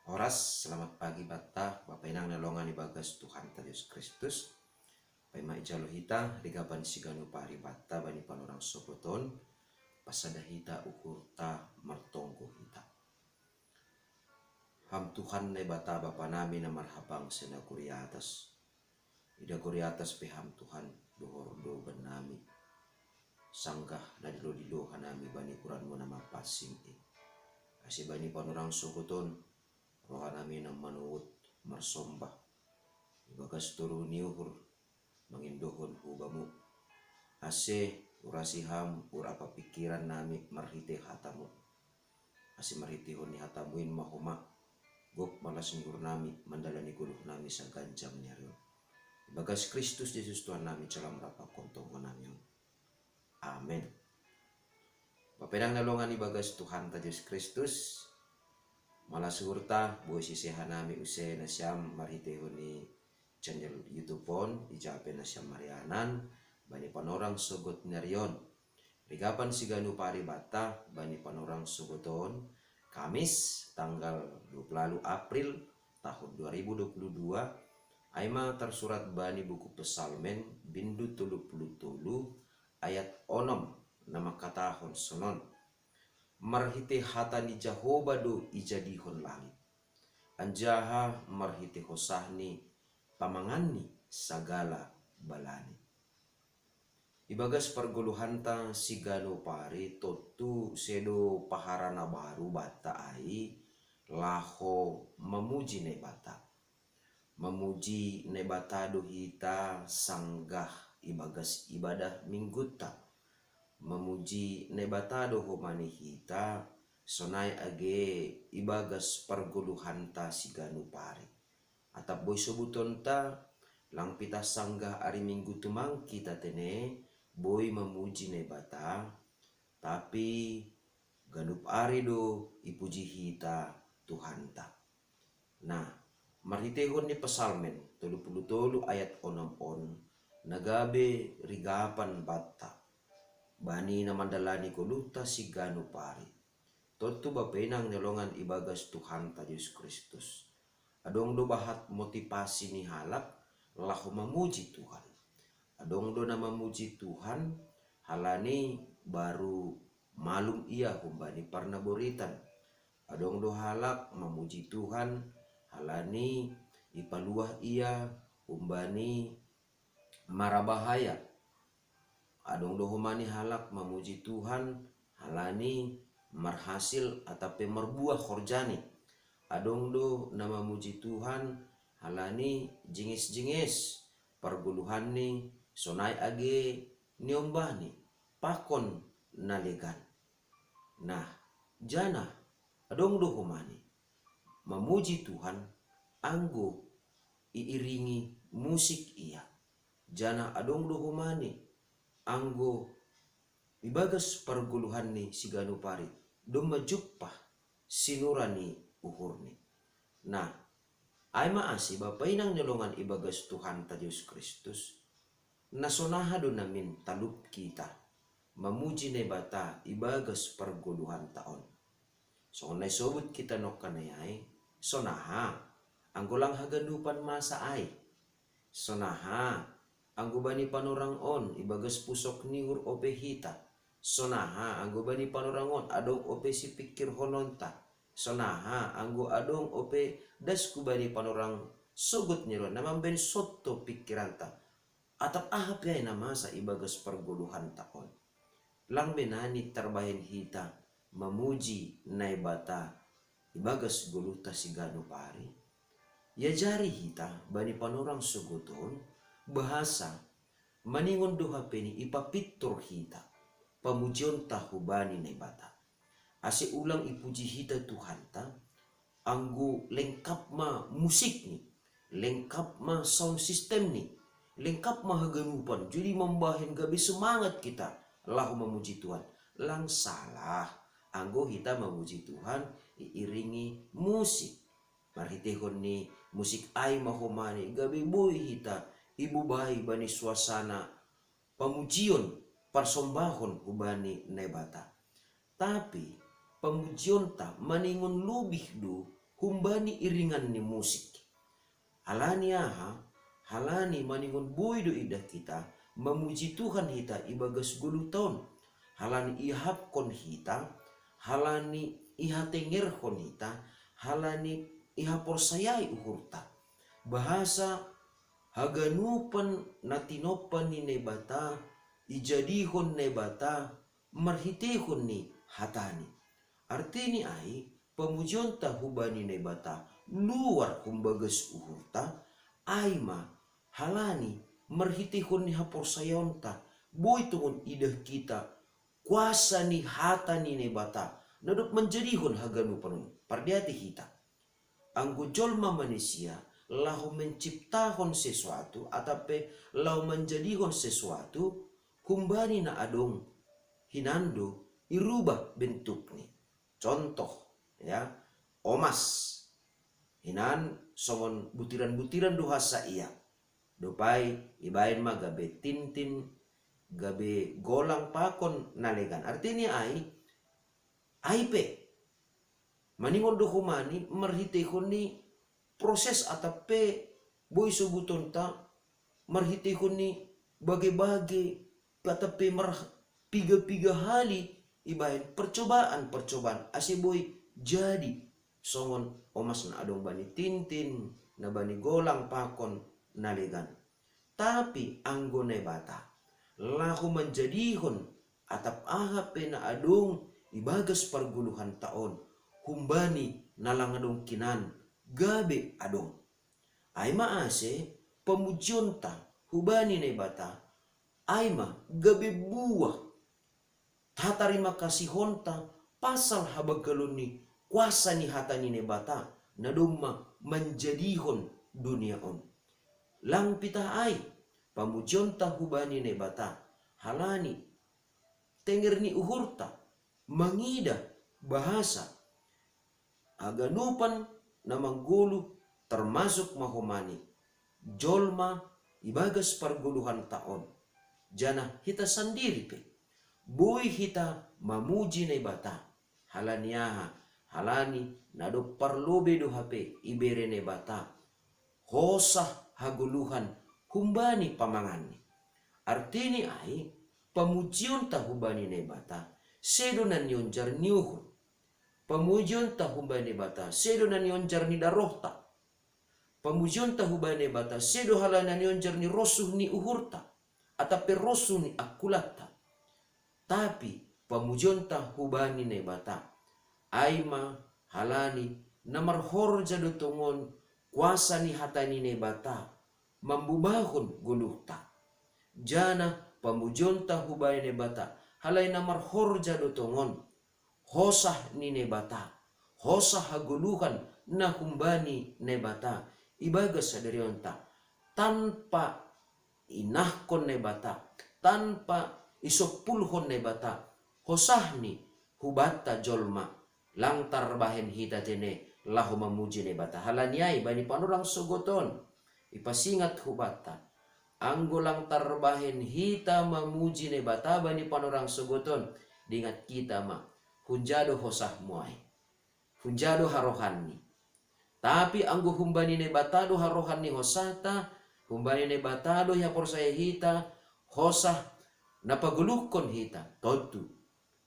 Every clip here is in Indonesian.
Horas, selamat pagi bata, Bapak inang nalongan ibagas Tuhan Yesus Kristus. Paima ijalo hita, rigaban siganu pari bata bani panorang sokoton, pasada hita ukurta martonggo hita. Ham Tuhan ne bata Bapa nami na marhabang sena kuriatas. Ida kuriatas pe ham Tuhan dohor do benami. Sanggah na dilo hanami bani kuranmu nama pasing e. Asi bani panorang sokoton, roha nami na manuut marsombah ibagas turu niuhur mangindohon hubamu ase urasiham urapa pikiran nami marhite hatamu ase marhitihon ni hatamuin mahoma gok malas ngur nami mandalani guluh nami sa ganjam nyarion ibagas Kristus Yesus Tuhan nami calam rapa kontongan nami. Amen. Bapedang nalongan ibagas Tuhan Yesus Kristus malas hurta boy sisihan nami use na siyam marhitehon ni channel YouTube pon ijape na siyam marianan bani panorang sugot nerion rigapan siganu pari bata bani panorang sugoton Kamis tanggal 20 April tahun 2022 aima tersurat bani buku Pesalmen bindu 30 ayat 6 nama katahon sonon marhite hata ni Jehovah do ijadihon langit. Anjaha marhite hosahni pamangani sagala balani. Ibagas perguluhanta sigano pari totu sedo paharana baru bata ai laho memuji ne bata. Memuji ne bata do hita sanggah ibagas ibadah mingguta. Memuji nebatado homani hita sonai age ibagas perguluhanta siganu pare atap boy sobuton ta lang pita sanggah ari minggu tumang kita tene boy memuji nebata tapi ganup ari do ipuji hita Tuhan ta. Nah marhitehon ni Pesalmen 33 ayat 6 nagabe rigapan bata bani na mandalani kuluta siganu pari totu bapenang nelongan ibagas Tuhan ta Yesus Kristus adong do bahat motivasi ni halap lahu memuji Tuhan adong do na memuji Tuhan halani baru malum ia humbani parna boritan adong do halak memuji Tuhan halani ipaluah ia humbani marabahaya adong dohomani halak memuji Tuhan halani marhasil atape merbuah khorjani adong do nama muji Tuhan halani jingis-jingis perguluhani sonai age niombani pakon nalegan. Nah jana adong dohomani memuji Tuhan anggo iiringi musik ia jana adong dohomani anggo ibagas perguluhan ni siganu pari doma jupah sinurani uhurni. Nah aima asi bapainang nyolongan ibagas Tuhan ta Yesus Kristus nasonaha do namin talup kita memuji nebata ibagas perguluhan taon so onay sobut kita nokanayay sonaha anggolang haganupan masa ay sonaha anggo bani panorang on ibagas pusok niur ope hita sonaha anggo bani panorang on adong ope si pikir hononta sonaha anggo adong ope dasku bani panorang sogut nyeron namang ben soto pikiranta atap ahap yay nama sa ibagas perguluhan taon lang benani terbahin hita memuji naibata ibagas guluta sigano pari ya jari hita bani panorang suguton bahasa maningon doha peni ipapitur hita pamujion tahubani nebata ase ulang ipuji hita Tuhan ta anggo lengkap ma musik ni lengkap ma sound system ni lengkap ma haganupan jadi membahen gabe semangat kita lahu memuji Tuhan lang salah anggo hita memuji Tuhan iiringi musik marhitehon ni musik ay mahomani gabe boy hita ibu bayi bani suasana pamujion parsombahon hubani nebata tapi pamujion ta maningon lubih do humbani iringan ni musik. Halani halani maningon boydo ida kita memuji Tuhan hita ibagas guluton. Halani ihapkon hita, halani ihatengerkon hita, halani ihaporsayai uhurta. Bahasa haganupan natinopan ni nebata, ijadihon nebata, marhitehon ni hatani. Artini ai pemujion hubani nebata luar humbagas uhurta, aima halani marhitehon ni haporsayonta, boy tungon idah kita kuasa ni hatani nebata, nadok menjadihon haganupan pardiati hita. Anggo jolma manusia lahu menciptakan sesuatu atape lahu menjadikan sesuatu humbani na adong hinando irubah bentuknya. Contoh ya, omas hinan songon butiran-butiran dohasa iya dopai ibain ma gabe tintin gabe golang pakon nalegan. Artinya ai pe maningon dohumani marhitehon ni proses atape boy subuton ta marhitehon ni bage-bage atape piga-piga hali ibahin percobaan ase boy jadi songon omas na adong bani tintin na bani golang pakon nalegan. Tapi anggo nebata lahu menjadihon atap ahape na adong ibagas parguluhan taon humbani nalangadong kinan gabe adong. Aima ase pemujion ta hubani nebata aima gabe buah tatarima kasih honta pasal habagalon ni kuasa ni hatani nebata nadoma menjadihon dunia on. Lang pita ai pamujion ta hubani nebata halani tenger ni uhurta mangida bahasa aganupan na manggulu termasuk mahomani jolma ibagas parguluhan taon jana hita sendiri pe boy hita mamuji nebata halani nado parlobe do hape ibere nebata hosah haguluhan humbani pamangani. Artini ai pamujion ta hubani nebata sedo nan yonjar niuhur. Pamujion ta hubani nebata sedo nan yonjar ni darohta. Pamujion ta hubani nebata sedo halanan yonjar ni rosuh ni uhurta atape rosuh ni akulatta. Tapi pamujion ta hubani nebata aima halani namar horja do tongon kuasa ni hatani nebata mambubahon guluhta. Jana pamujion ta hubani nebata halai namar horja do tongon hosah ni nebata hosah haguluhan na humbani nebata ibagas sadarionta tanpa inahkon nebata tanpa isopulhon nebata hosahni hubata jolma langtar bahen hita tene lahu mamuji nebata halaniai bani panurang sogoton ipasingat hubata anggo langtar bahen hita mamuji nebata bani panurang sogoton dingat kita ma hunjado hosah muai hunjado harohani. Tapi anggo humbani nebata do harohani hosata humbani nebata do ya porsaya hita hosah napagulukon hita totu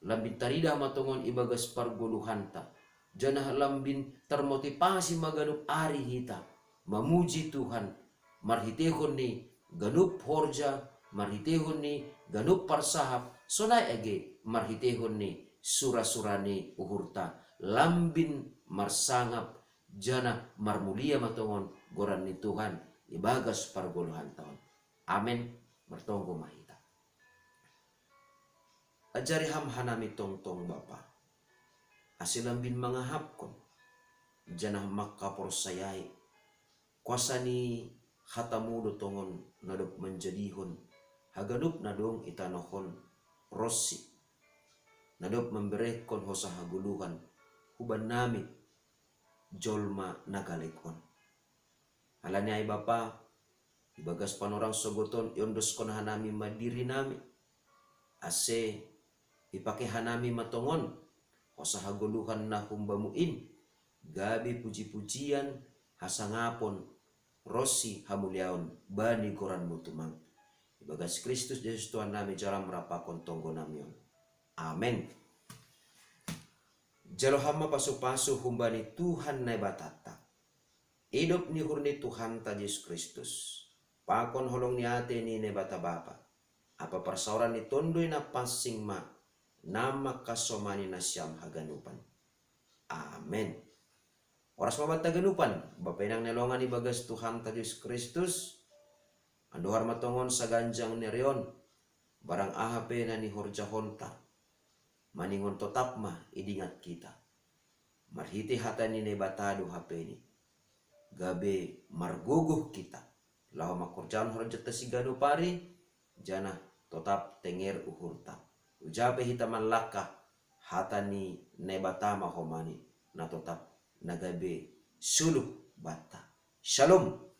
lambin tarida matongon ibagas parguluhanta janah lambin termotivasi maganup ari hita mamuji Tuhan marhitehon ni ganup horja marhitehon ni ganup parsahap sonai age marhitehon ni sura-surani uhurta lambin marsangap jana marmulia matongon goran ni Tuhan ibagas parguluhan taon. Amen. Bertonggo mahita. Ajari ham hanami tongtong bapa. Asilambin mangahapkon. Janah makka porsayai. Kuasani hatamudo tongon nadop menjadihon. Haganup nadong itanohon rossi. Nadop memberekon hosa haguluhan. Huban nami jolma nagalekon. Halani ay bapa. Ibagas panorang sogoton yondos kon hanami madiri nami. Ase ipake hanami matongon hosa haguluhan na humbamuin gabi puji-pujian hasangapon rosi hamuliaon bani koran mutumang. Ibagas Kristus Yesus Tuhan nami jalan merapakon tonggo namion. Amen. Jalo hama pasu-pasu humbani Tuhan na batata. Hidup ni hurni Tuhan ta Yesus Kristus. Pakon holong ni ate ni ne bata bapa. Apa persauran ni tondoi na pasing ma. Nama kasomani na siyam haganupan. Amen. Oras mabat taganupan, bapenang nelongan ibagas Tuhan ta Yesus Kristus, anduhar matongon sa ganjang nerion, barang ahape na ni horjahonta, maningon totap ma idingat kita. Marhiti hata ni nebatado hape ni, gabe marguguh kita, lahu makurjan horjata si ganupari, jana totap tenger uhurta. Ujabe hitaman laka hata ni nebatama homani, na totap nagabe suluh bata. Shalom.